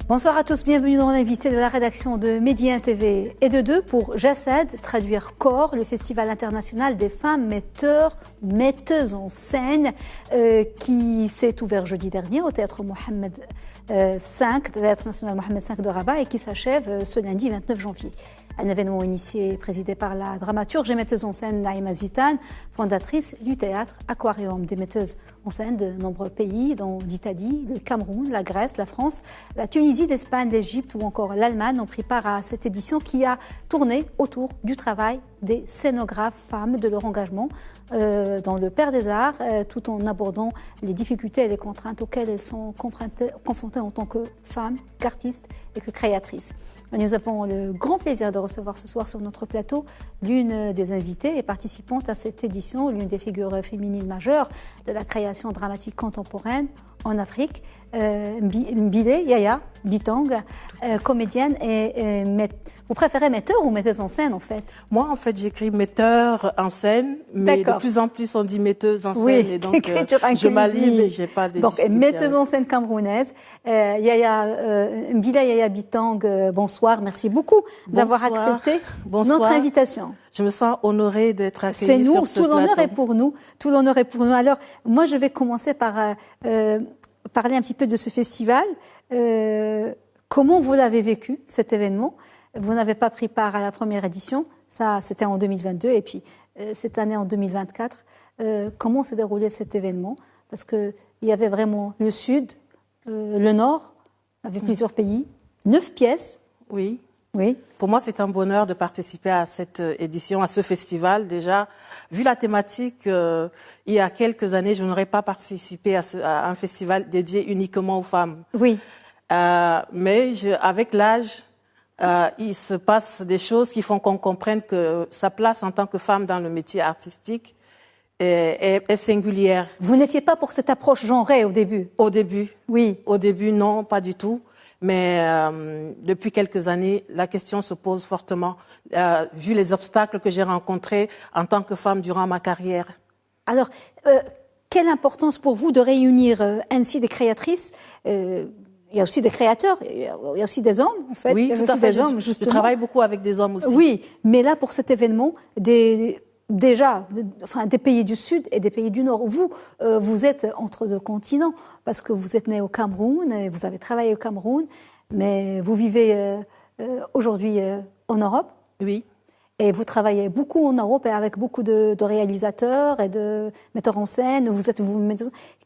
Bonsoir à tous, bienvenue dans l'invité de la rédaction de Média TV et de Deux pour JASSAD, traduire corps, le festival international des femmes metteuses en scène qui s'est ouvert jeudi dernier au théâtre Mohamed V, théâtre national Mohamed V de Rabat et qui s'achève ce lundi 29 janvier. Un événement initié et présidé par la dramaturge et metteuse en scène Naïma Zitane, fondatrice du théâtre Aquarium, des metteuses en scène de nombreux pays, dont l'Italie, le Cameroun, la Grèce, la France, la Tunisie, l'Espagne, l'Égypte ou encore l'Allemagne ont pris part à cette édition qui a tourné autour du travail des scénographes femmes, de leur engagement dans le Père des Arts, tout en abordant les difficultés et les contraintes auxquelles elles sont confrontées en tant que femmes, qu'artistes et que créatrices. Nous avons le grand plaisir de recevoir ce soir sur notre plateau l'une des invitées et participantes à cette édition, l'une des figures féminines majeures de la création dramatique contemporaine en Afrique, Mbile Yaya Bitang, comédienne et vous préférez metteur ou metteuse en scène en fait? Moi en fait j'écris metteur en scène, mais de plus en plus on dit metteuse en scène, oui, et donc je m'aligne, j'ai pas de donc metteuse en scène camerounaise, Mbile Yaya Bitang, bonsoir, merci beaucoup d'avoir accepté notre invitation. Je me sens honorée d'être accueillie. C'est nous, sur ce tout l'honneur plateau. est pour nous, tout l'honneur est pour nous. Alors moi je vais commencer par parler un petit peu de ce festival. Comment vous l'avez vécu, cet événement? Vous n'avez pas pris part à la première édition, ça c'était en 2022, et puis cette année en 2024. Comment s'est déroulé cet événement? Parce qu'il y avait vraiment le Sud, le Nord, avec plusieurs pays, 9 pièces. Oui. Oui. Pour moi, c'est un bonheur de participer à cette édition, à ce festival. Déjà, vu la thématique, il y a quelques années, je n'aurais pas participé à un festival dédié uniquement aux femmes. Oui. Mais avec l'âge, il se passe des choses qui font qu'on comprenne que sa place en tant que femme dans le métier artistique est singulière. Vous n'étiez pas pour cette approche genrée au début? Au début. Oui. Au début, non, pas du tout. Mais depuis quelques années, la question se pose fortement, vu les obstacles que j'ai rencontrés en tant que femme durant ma carrière. Alors, quelle importance pour vous de réunir ainsi des créatrices? Il y a aussi des créateurs, il y a aussi des hommes, en fait. Oui, tout à fait. Je travaille beaucoup avec des hommes aussi. Oui, mais là, pour cet événement, déjà, des pays du Sud et des pays du Nord. Vous êtes entre deux continents, parce que vous êtes né au Cameroun, et vous avez travaillé au Cameroun, mais vous vivez aujourd'hui en Europe. Oui. Et vous travaillez beaucoup en Europe et avec beaucoup de réalisateurs et de metteurs en scène. Vous êtes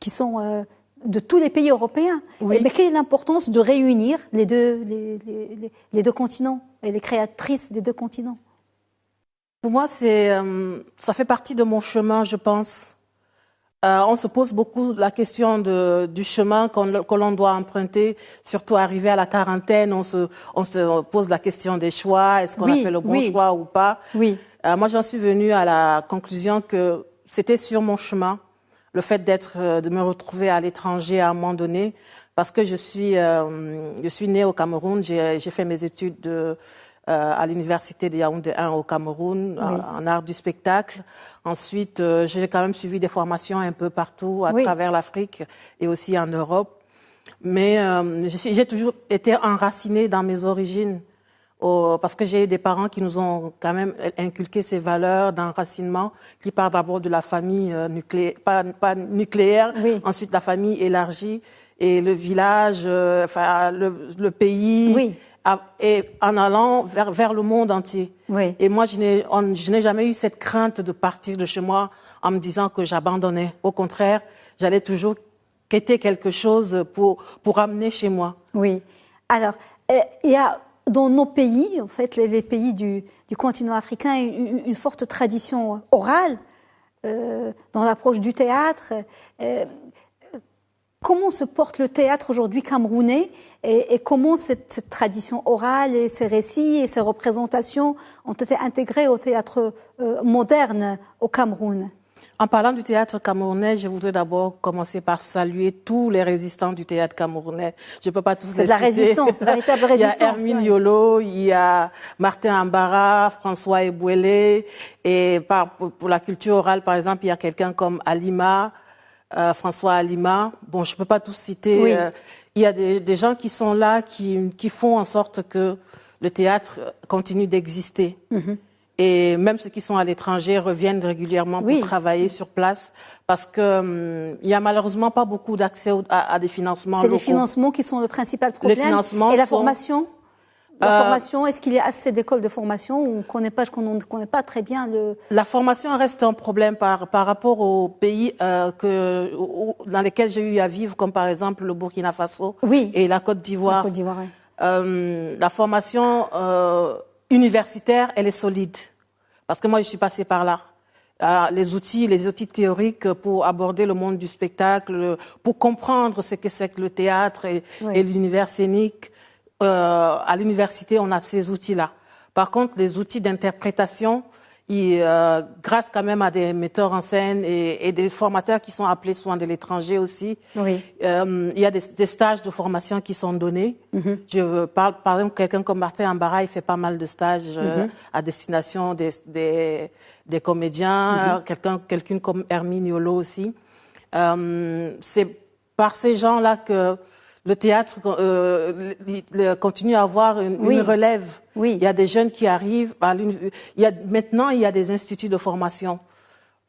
qui sont de tous les pays européens. Oui. Mais quelle est l'importance de réunir les deux continents et les créatrices des deux continents? Pour moi, ça fait partie de mon chemin, je pense. On se pose beaucoup la question du chemin que l'on doit emprunter, surtout arrivé à la quarantaine. On se pose la question des choix. Est-ce qu'on a fait le bon choix ou pas? Oui. Moi, j'en suis venue à la conclusion que c'était sur mon chemin, le fait de me retrouver à l'étranger à un moment donné, parce que je suis née au Cameroun. J'ai fait mes études à l'université de Yaoundé 1 au Cameroun, en art du spectacle. Ensuite, j'ai quand même suivi des formations un peu partout à travers l'Afrique et aussi en Europe. Mais j'ai toujours été enracinée dans mes origines, parce que j'ai eu des parents qui nous ont quand même inculqué ces valeurs d'enracinement, qui partent d'abord de la famille nucléaire, pas nucléaire, ensuite la famille élargie et le village, le pays. Oui. Et en allant vers le monde entier. Oui. Et moi, je n'ai jamais eu cette crainte de partir de chez moi en me disant que j'abandonnais. Au contraire, j'allais toujours quêter quelque chose pour amener chez moi. Oui. Alors, il y a dans nos pays, en fait, les pays du continent africain, une forte tradition orale dans l'approche du théâtre. Comment se porte le théâtre aujourd'hui camerounais et comment cette tradition orale et ces récits et ces représentations ont été intégrés au théâtre moderne au Cameroun? En parlant du théâtre camerounais, je voudrais d'abord commencer par saluer tous les résistants du théâtre camerounais. Je ne peux pas tous les citer. C'est de la résistance, de véritable résistance. Il y a Hermine Yolo, il y a Martin Ambara, François Ebouélé. Et pour la culture orale, par exemple, il y a quelqu'un comme Alima, François Alima. Bon, je ne peux pas tous citer. Oui. il y a des gens qui sont là, qui font en sorte que le théâtre continue d'exister. Et même ceux qui sont à l'étranger reviennent régulièrement pour travailler sur place, parce que il y a malheureusement pas beaucoup d'accès à des financements locaux. C'est les financements qui sont le principal problème. Les financements et la formation. La formation, est-ce qu'il y a assez d'écoles de formation ou on ne connaît pas très bien le... La formation reste un problème par rapport aux pays dans lesquels j'ai eu à vivre, comme par exemple le Burkina Faso et la Côte d'Ivoire. La formation universitaire, elle est solide. Parce que moi, je suis passée par là. Les outils théoriques pour aborder le monde du spectacle, pour comprendre ce que c'est que le théâtre et l'univers scénique. À l'université, on a ces outils-là. Par contre, les outils d'interprétation, grâce quand même à des metteurs en scène et des formateurs qui sont appelés souvent de l'étranger aussi, il y a des stages de formation qui sont donnés. Je parle, par exemple, quelqu'un comme Martin Ambara, il fait pas mal de stages à destination des comédiens, quelqu'une comme Hermine Yolo aussi. C'est par ces gens-là que le théâtre continue à avoir une relève. Il y a des jeunes qui arrivent. Maintenant, il y a des instituts de formation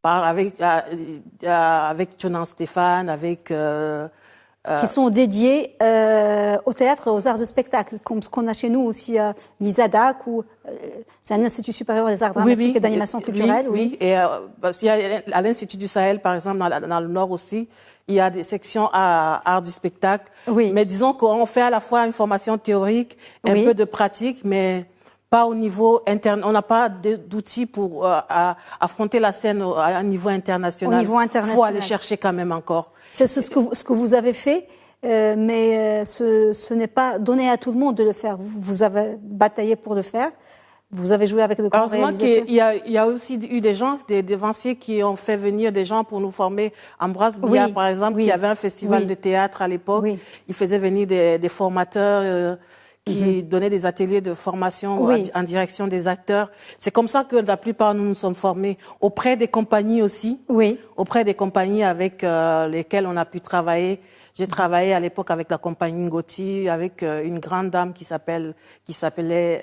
avec Jonan Stéphane, qui sont dédiés au théâtre et aux arts de spectacle, comme ce qu'on a chez nous aussi à l'ISADAC, c'est un institut supérieur des arts dramatiques et d'animation culturelle. Et parce qu'il y a à l'Institut du Sahel, par exemple, dans le Nord aussi, il y a des sections à art du spectacle. Mais disons qu'on fait à la fois une formation théorique, un peu de pratique, mais pas au niveau interne. On n'a pas d'outils pour affronter la scène à un niveau international. Au niveau international. Il faut aller chercher quand même encore. C'est ce que vous avez fait, mais ce n'est pas donné à tout le monde de le faire. Vous avez bataillé pour le faire. Vous avez joué avec de grands réalisateurs. Il y a aussi eu des gens, des devanciers qui ont fait venir des gens pour nous former. Ambroise Bia, par exemple, qui avait un festival de théâtre à l'époque. Il faisait venir des formateurs qui donnaient des ateliers de formation en direction des acteurs. C'est comme ça que la plupart nous sommes formés. Auprès des compagnies aussi. Auprès des compagnies avec lesquelles on a pu travailler. J'ai travaillé à l'époque avec la compagnie Ngoti, avec une grande dame qui s'appelait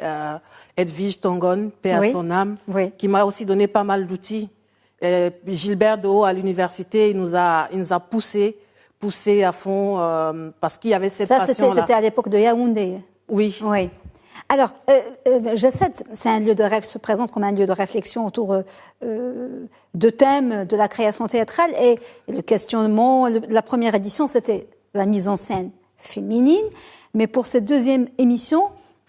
Edwige Tongon, paix à son âme, qui m'a aussi donné pas mal d'outils. Gilbert Dehaut à l'université, il nous a poussé à fond parce qu'il y avait cette passion-là. C'était à l'époque de Yaoundé. Oui. Alors, Jaced, c'est un lieu de rêve, se présente comme un lieu de réflexion autour de thèmes de la création théâtrale. Et le questionnement, la première édition, c'était la mise en scène féminine. Mais pour cette deuxième émission,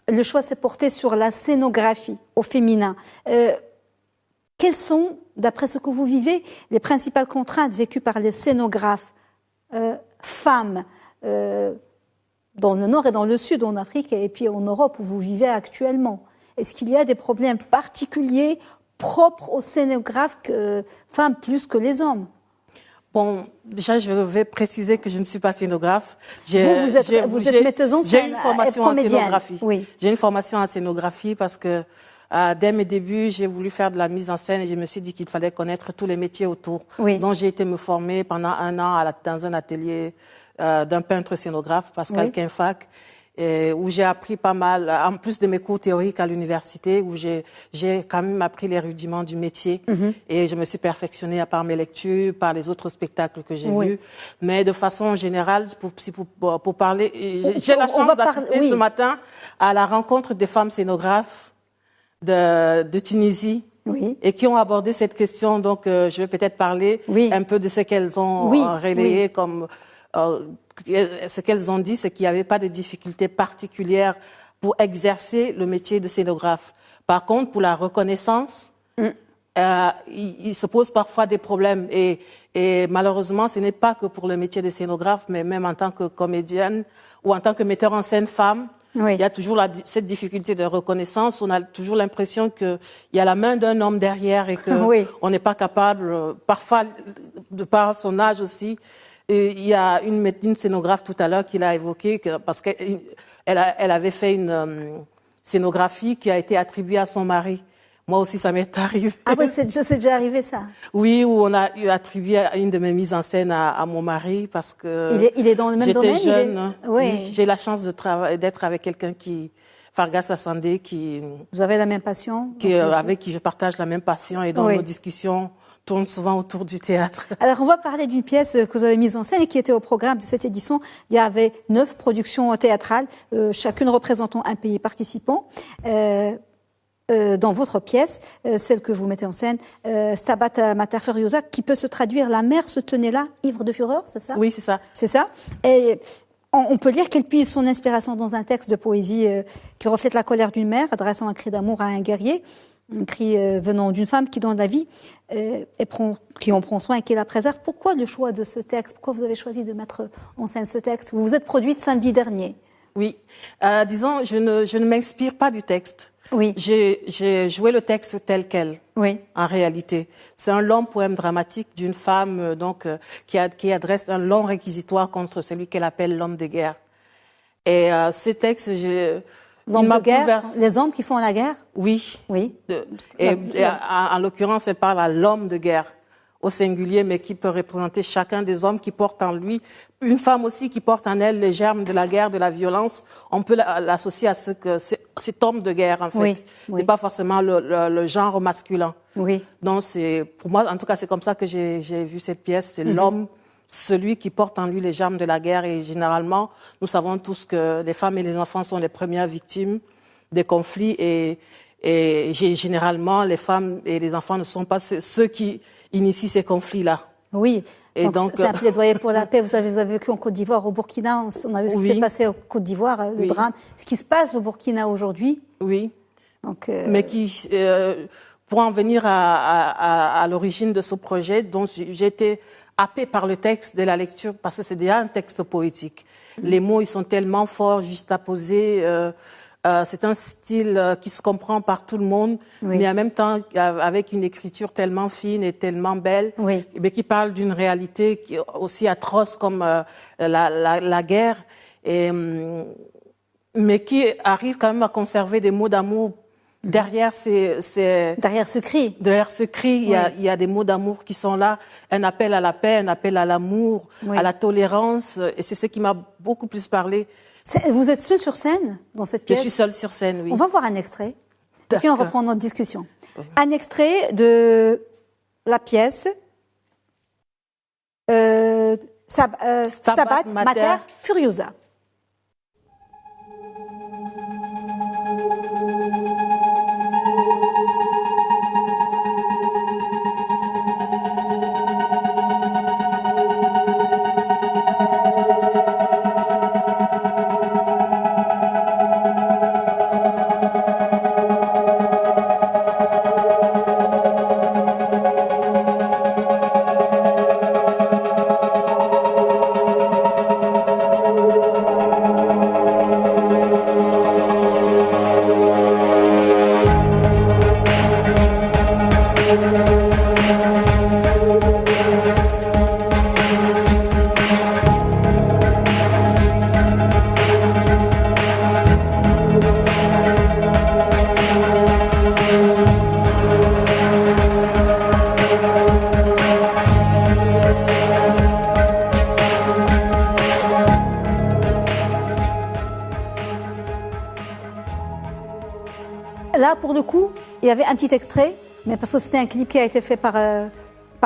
le choix s'est porté sur la scénographie au féminin. Quelles sont, d'après ce que vous vivez, les principales contraintes vécues par les scénographes femmes dans le Nord et dans le Sud, en Afrique et puis en Europe où vous vivez actuellement? Est-ce qu'il y a des problèmes particuliers propres aux scénographes femmes plus que les hommes? Bon, déjà, je vais préciser que je ne suis pas scénographe. Vous êtes metteuse en scène, j'ai une formation en scénographie. Oui. J'ai une formation en scénographie parce que dès mes débuts, j'ai voulu faire de la mise en scène et je me suis dit qu'il fallait connaître tous les métiers autour. Donc, j'ai été me former pendant 1 an dans un atelier d'un peintre scénographe, Pascal Quinfac, où j'ai appris pas mal, en plus de mes cours théoriques à l'université, où j'ai quand même appris les rudiments du métier. Et je me suis perfectionnée par mes lectures, par les autres spectacles que j'ai vus. Mais de façon générale, pour parler, j'ai la chance d'assister ce matin à la rencontre des femmes scénographes de Tunisie. Et qui ont abordé cette question. Donc, je vais peut-être parler un peu de ce qu'elles ont relayé comme... ce qu'elles ont dit, c'est qu'il n'y avait pas de difficultés particulières pour exercer le métier de scénographe. Par contre, pour la reconnaissance, il se pose parfois des problèmes. Et malheureusement, ce n'est pas que pour le métier de scénographe, mais même en tant que comédienne ou en tant que metteur en scène femme, il y a toujours cette difficulté de reconnaissance. On a toujours l'impression qu'il y a la main d'un homme derrière et qu'on n'est pas capable, parfois, de par son âge aussi. Et il y a une scénographe tout à l'heure qui l'a évoqué parce qu'elle avait fait une scénographie qui a été attribuée à son mari. Moi aussi, ça m'est arrivé. Ah oui, c'est déjà arrivé ça. Oui, où on a eu attribué une de mes mises en scène à mon mari parce que Il est dans le même domaine. j'étais jeune. Oui. J'ai la chance d'être avec quelqu'un Fargas Assandé, Vous avez la même passion. avec qui je partage la même passion et dont nos discussions tournent souvent autour du théâtre. Alors, on va parler d'une pièce que vous avez mise en scène et qui était au programme de cette édition. Il y avait 9 productions théâtrales, chacune représentant un pays participant. Dans votre pièce, celle que vous mettez en scène, Stabat Mater Furiosa, qui peut se traduire « La mer se tenait là, ivre de fureur », c'est ça? Oui, c'est ça. C'est ça. Et on peut lire qu'elle puise son inspiration dans un texte de poésie qui reflète la colère d'une mère, adressant un cri d'amour à un guerrier, un cri venant d'une femme qui, dans la vie, qui en prend soin et qui la préserve. Pourquoi le choix de ce texte? Pourquoi vous avez choisi de mettre en scène ce texte? Vous vous êtes produite samedi dernier. Oui. Disons, je ne m'inspire pas du texte. Oui. J'ai joué le texte tel quel. Oui. En réalité, c'est un long poème dramatique d'une femme qui adresse un long réquisitoire contre celui qu'elle appelle l'homme de guerre. Et ce texte, l'homme de guerre, les hommes qui font la guerre. Oui. Oui. En l'occurrence, elle parle à l'homme de guerre au singulier, mais qui peut représenter chacun des hommes qui portent en lui, une femme aussi qui porte en elle les germes de la guerre, de la violence. On peut l'associer à cet homme de guerre, en fait. Oui, c'est pas forcément le genre masculin. Oui. Donc pour moi, en tout cas, c'est comme ça que j'ai vu cette pièce. C'est l'homme, celui qui porte en lui les germes de la guerre. Et généralement, nous savons tous que les femmes et les enfants sont les premières victimes des conflits et généralement, les femmes et les enfants ne sont pas ceux qui initient ces conflits-là. Oui. Et donc c'est un plaidoyer pour la paix. Vous avez vécu en Côte d'Ivoire, au Burkina. On a vu ce qui s'est passé en Côte d'Ivoire, le drame. Ce qui se passe au Burkina aujourd'hui. Oui. Donc, mais pour en venir à l'origine de ce projet, dont j'ai été happée par le texte de la lecture, parce que c'est déjà un texte poétique. Les mots, ils sont tellement forts, juste à poser. C'est un style qui se comprend par tout le monde, mais en même temps avec une écriture tellement fine et tellement belle, mais qui parle d'une réalité qui est aussi atroce comme la guerre, mais qui arrive quand même à conserver des mots d'amour derrière derrière ce cri. Derrière ce cri, il y a des mots d'amour qui sont là, un appel à la paix, un appel à l'amour, à la tolérance, et c'est ce qui m'a beaucoup plus parlé. Vous êtes seule sur scène dans cette pièce? Je suis seule sur scène, oui. On va voir un extrait, et puis on reprend notre discussion. Un extrait de la pièce Stabat Mater Furiosa. Là, pour le coup, il y avait un petit extrait, mais parce que c'était un clip qui a été fait par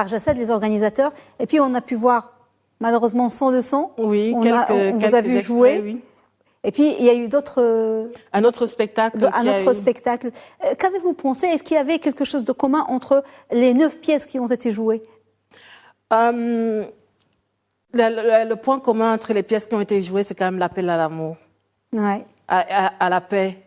Jassed, les organisateurs. Et puis, on a pu voir, malheureusement, sans le son. Oui, on vous a vu jouer. Oui. Et puis, il y a eu d'autres... Un autre spectacle. Spectacle. Qu'avez-vous pensé? Est-ce qu'il y avait quelque chose de commun entre les 9 pièces qui ont été jouées? Le point commun entre les pièces qui ont été jouées, c'est quand même l'appel à l'amour. Ouais. À la paix.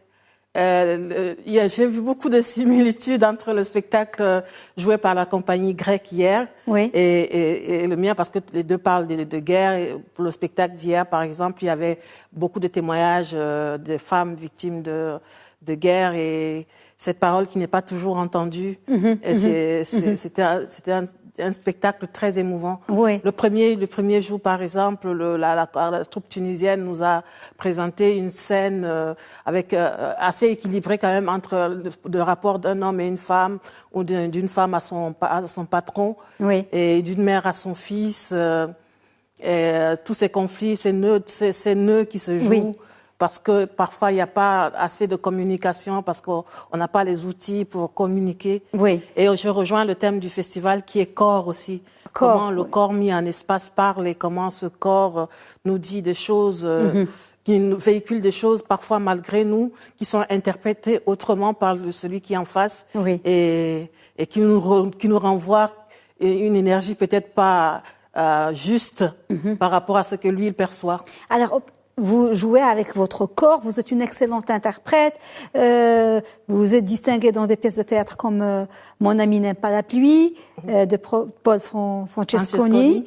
J'ai vu beaucoup de similitudes entre le spectacle joué par la compagnie grecque hier et le mien, parce que les deux parlent de guerre. Et pour le spectacle d'hier, par exemple, il y avait beaucoup de témoignages de femmes victimes de guerre et cette parole qui n'est pas toujours entendue. C'était un spectacle très émouvant. Oui. Le premier jour, par exemple, la troupe tunisienne nous a présenté une scène avec assez équilibrée quand même entre le rapport d'un homme et une femme, ou d'une femme à son patron, oui. et d'une mère à son fils. Et tous ces conflits, ces nœuds qui se jouent. Oui. Parce que parfois il n'y a pas assez de communication, parce qu'on n'a pas les outils pour communiquer. Oui. Et je rejoins le thème du festival qui est corps aussi. Comment le corps mis en espace parle et comment ce corps nous dit des choses, qui nous véhicule des choses parfois malgré nous, qui sont interprétées autrement par celui qui est en face, oui. et qui nous renvoie une énergie peut-être pas juste par rapport à ce que lui il perçoit. Alors, vous jouez avec votre corps, vous êtes une excellente interprète, vous êtes distinguée dans des pièces de théâtre comme Mon ami n'aime pas la pluie, de Paul Francesconi,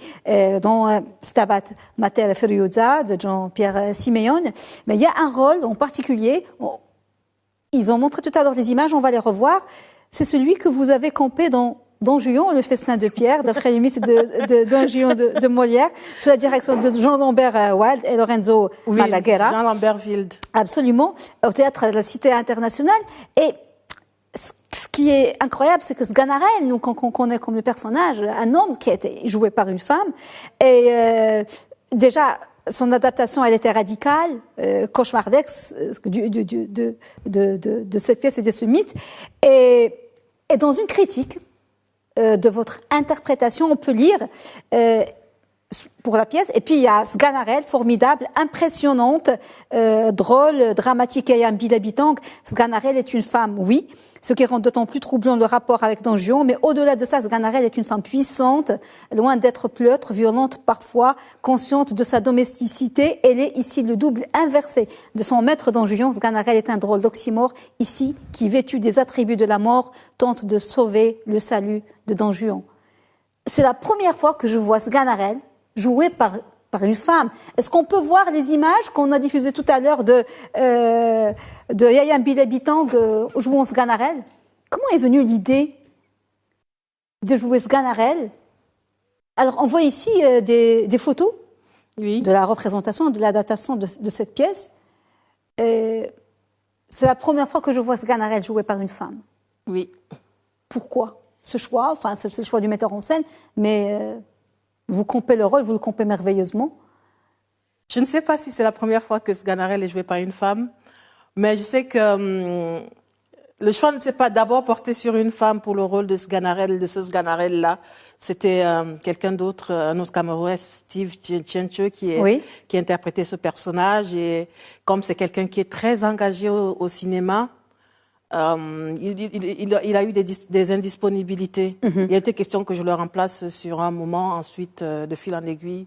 dont Stabat Mater Furiosa de Jean-Pierre Simeone. Mais il y a un rôle en particulier, ils ont montré tout à l'heure les images, on va les revoir, c'est celui que vous avez campé dans Don Juan, le festin de Pierre, d'après les mythes de Don Juan de Molière, sous la direction de Jean-Lambert Wild et Lorenzo Malaguerra. Jean-Lambert Wild. Absolument, au théâtre de la Cité internationale. Et ce qui est incroyable, c'est que Sganarelle, nous, qu'on connaît comme le personnage, un homme qui a été joué par une femme, et déjà, son adaptation, elle était radicale, cauchemardesque, de cette pièce et de ce mythe. Et dans une critique de votre interprétation, on peut lire pour la pièce. Et puis il y a Sganarelle, formidable, impressionnante, drôle, dramatique et ambitante. Sganarelle est une femme, oui, ce qui rend d'autant plus troublant le rapport avec Don Juan. Mais au-delà de ça, Sganarelle est une femme puissante, loin d'être pleutre, violente parfois, consciente de sa domesticité. Elle est ici le double inversé de son maître Don Juan. Sganarelle est un drôle d'oxymore ici qui, vêtu des attributs de la mort, tente de sauver le salut de Don Juan. C'est la première fois que je vois Sganarelle joué par une femme. Est-ce qu'on peut voir les images qu'on a diffusées tout à l'heure de Yaya Mbile-Bitang jouant Sganarelle? Comment est venue l'idée de jouer Sganarelle? Alors, on voit ici des photos de la représentation, de l'adaptation de cette pièce. C'est la première fois que je vois Sganarelle joué par une femme. Oui. Pourquoi ce choix? Enfin, c'est le choix du metteur en scène, mais vous comptez le rôle, vous le comptez merveilleusement. Je ne sais pas si c'est la première fois que Sganarelle est joué par une femme, mais je sais que le choix ne s'est pas d'abord porté sur une femme pour le rôle de Sganarelle, de ce Sganarelle-là. C'était quelqu'un d'autre, un autre Camerounais, Steve Tchenche, qui interprétait ce personnage. Et comme c'est quelqu'un qui est très engagé au cinéma, il a eu des indisponibilités. Il a été question que je le remplace sur un moment, ensuite de fil en aiguille.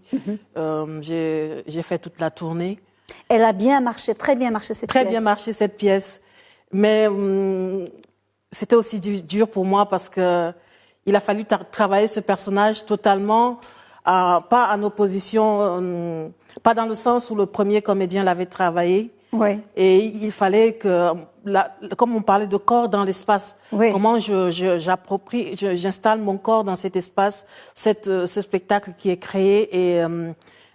J'ai fait toute la tournée. Elle a bien marché, très bien marché cette pièce. Très bien marché cette pièce. Mais c'était aussi dur pour moi parce que il a fallu travailler ce personnage totalement, pas en opposition, pas dans le sens où le premier comédien l'avait travaillé. Oui. Et il fallait que, comme on parlait de corps dans l'espace, comment j'installe mon corps dans cet espace, ce spectacle qui est créé,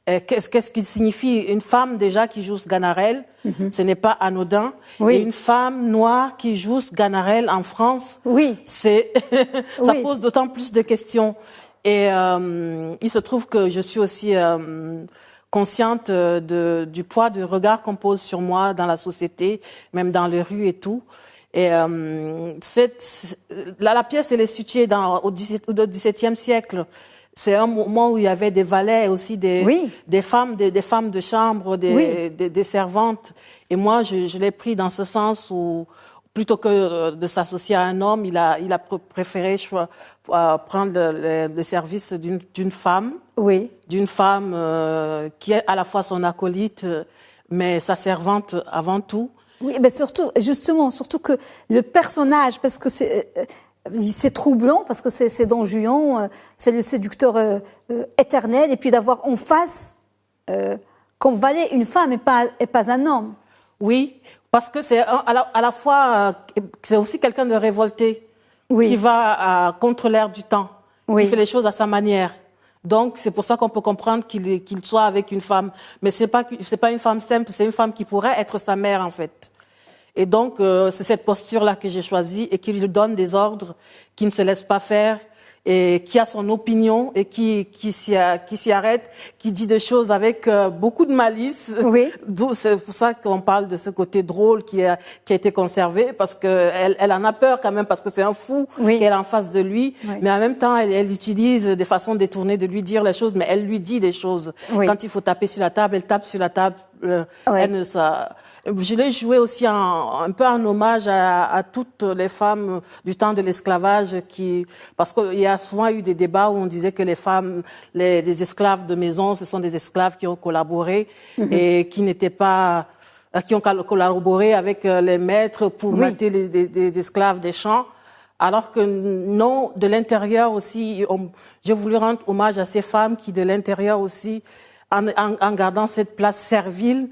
et qu'est-ce qu'il signifie? Une femme déjà qui joue Sganarelle, ce n'est pas anodin. Et une femme noire qui joue Sganarelle en France, ça pose d'autant plus de questions. Et il se trouve que je suis aussi consciente du poids du regard qu'on pose sur moi dans la société, même dans les rues et tout. Et la pièce, elle est située au XVIIe siècle. C'est un moment où il y avait des valets aussi, des femmes, des femmes de chambre, des servantes. Et moi, je l'ai pris dans ce sens où, plutôt que de s'associer à un homme, il a préféré prendre le service d'une femme. D'une femme qui est à la fois son acolyte, mais sa servante avant tout. Oui, mais surtout que le personnage, parce que c'est troublant, parce que c'est Don Juan, c'est le séducteur éternel, et puis d'avoir en face comme valet une femme et pas un homme. Oui, Parce que c'est à la fois, c'est aussi quelqu'un de révolté qui va contre l'air du temps, qui fait les choses à sa manière. Donc c'est pour ça qu'on peut comprendre qu'il soit avec une femme, mais c'est pas une femme simple, c'est une femme qui pourrait être sa mère en fait. Et donc c'est cette posture-là que j'ai choisie et qui lui donne des ordres, qui ne se laisse pas faire et qui a son opinion et qui s'y arrête, qui dit des choses avec beaucoup de malice. Oui. C'est pour ça qu'on parle de ce côté drôle qui a été conservé, parce que elle en a peur quand même, parce que c'est un fou qu'elle a en face de lui. Oui. Mais en même temps, elle utilise des façons détournées de lui dire les choses, mais elle lui dit des choses. Oui. Quand il faut taper sur la table, elle tape sur la table. Je l'ai joué aussi un peu en hommage à toutes les femmes du temps de l'esclavage, parce qu'il y a souvent eu des débats où on disait que les femmes, les esclaves de maison, ce sont des esclaves qui ont collaboré et qui ont collaboré avec les maîtres pour mater des esclaves des champs. Alors que non, de l'intérieur aussi, j'ai voulu rendre hommage à ces femmes qui, de l'intérieur aussi, en gardant cette place servile,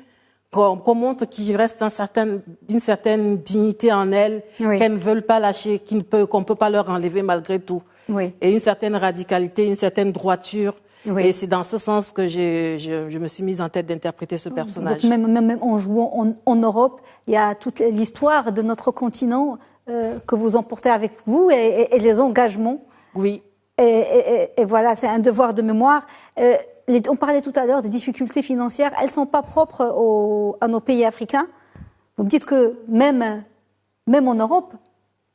qu'on montre qu'il reste une certaine dignité en elles, qu'elles ne veulent pas lâcher, qu'on peut pas leur enlever malgré tout. Oui. Et une certaine radicalité, une certaine droiture. Oui. Et c'est dans ce sens que je me suis mise en tête d'interpréter ce personnage. Même en jouant en Europe, il y a toute l'histoire de notre continent que vous emportez avec vous et les engagements. Oui. Et voilà, c'est un devoir de mémoire. On parlait tout à l'heure des difficultés financières. Elles ne sont pas propres à nos pays africains. Vous me dites que même en Europe,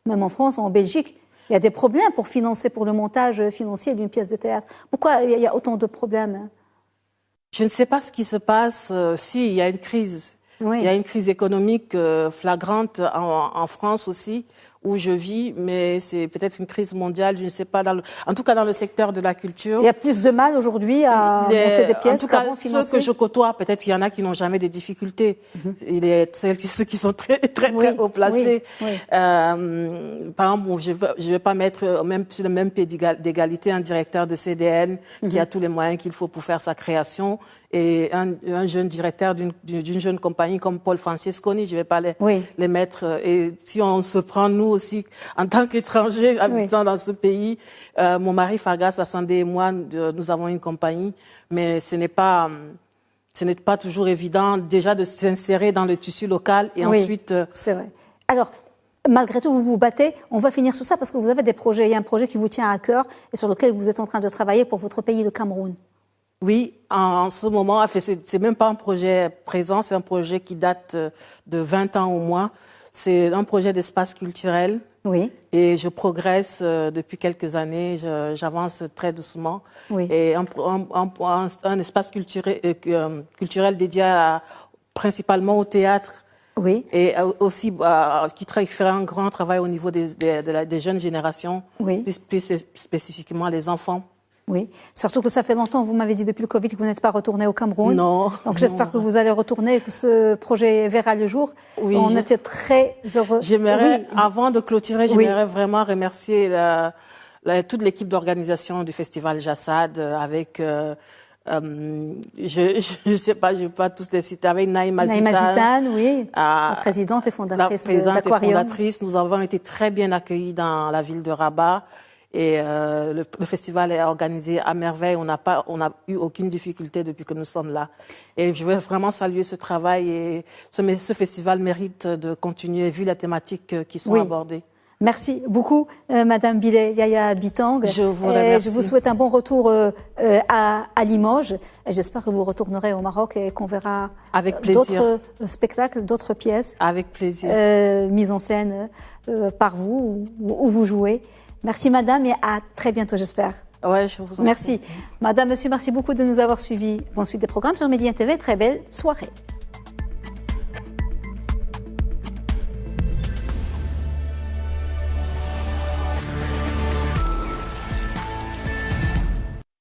même en France, en Belgique, il y a des problèmes pour le montage financier d'une pièce de théâtre. Pourquoi il y a autant de problèmes? Je ne sais pas ce qui se passe. Si, il y a une crise. Oui. Il y a une crise économique flagrante en France aussi, où je vis, mais c'est peut-être une crise mondiale, je ne sais pas. En tout cas, dans le secteur de la culture. Il y a plus de mal aujourd'hui à monter des pièces. En tout cas, ceux que je côtoie, peut-être qu'il y en a qui n'ont jamais de difficultés. Il y a ceux qui sont très haut placés. Oui. Par exemple, je vais pas mettre même sur le même pied d'égalité un directeur de CDN qui a tous les moyens qu'il faut pour faire sa création, et un jeune directeur d'une jeune compagnie comme Paul Francesconi. Je vais pas les mettre. Et si on se prend nous aussi, en tant qu'étrangers habitant dans ce pays, mon mari Fargas Assandé et moi, nous avons une compagnie, mais ce n'est pas toujours évident déjà de s'insérer dans le tissu local et ensuite. C'est vrai. Alors, malgré tout, vous vous battez. On va finir sur ça parce que vous avez des projets. Il y a un projet qui vous tient à cœur et sur lequel vous êtes en train de travailler pour votre pays, le Cameroun. Oui, en ce moment, c'est même pas un projet présent, c'est un projet qui date de 20 ans au moins. C'est un projet d'espace culturel. Oui. Et je progresse depuis quelques années, j'avance très doucement. Oui. Et un espace culturel dédié principalement au théâtre. Oui. Et aussi qui ferait un grand travail au niveau des jeunes générations, plus spécifiquement les enfants. Oui, surtout que ça fait longtemps, vous m'avez dit depuis le Covid que vous n'êtes pas retourné au Cameroun. Non. Donc j'espère que vous allez retourner et que ce projet verra le jour. Oui. On était très heureux. Avant de clôturer, j'aimerais vraiment remercier toute l'équipe d'organisation du festival Jassad avec... je sais pas, je vais pas tous les citer, avec Naïma Zitane, oui, la présidente et fondatrice d'Aquarium. Nous avons été très bien accueillis dans la ville de Rabat. Et le festival est organisé à merveille. On n'a eu aucune difficulté depuis que nous sommes là. Et je veux vraiment saluer ce travail, et ce festival mérite de continuer vu les thématiques qui sont abordées. Merci beaucoup, Madame Bilé Yaya Bitang. Je vous remercie. Je vous souhaite un bon retour à Limoges. J'espère que vous retournerez au Maroc et qu'on verra d'autres spectacles, d'autres pièces. Avec plaisir. Mises en scène par vous, où vous jouez. Merci madame et à très bientôt j'espère. Ouais, je vous en prie. Merci. Madame, monsieur, merci beaucoup de nous avoir suivis. Bonne suite des programmes sur Média TV. Très belle soirée.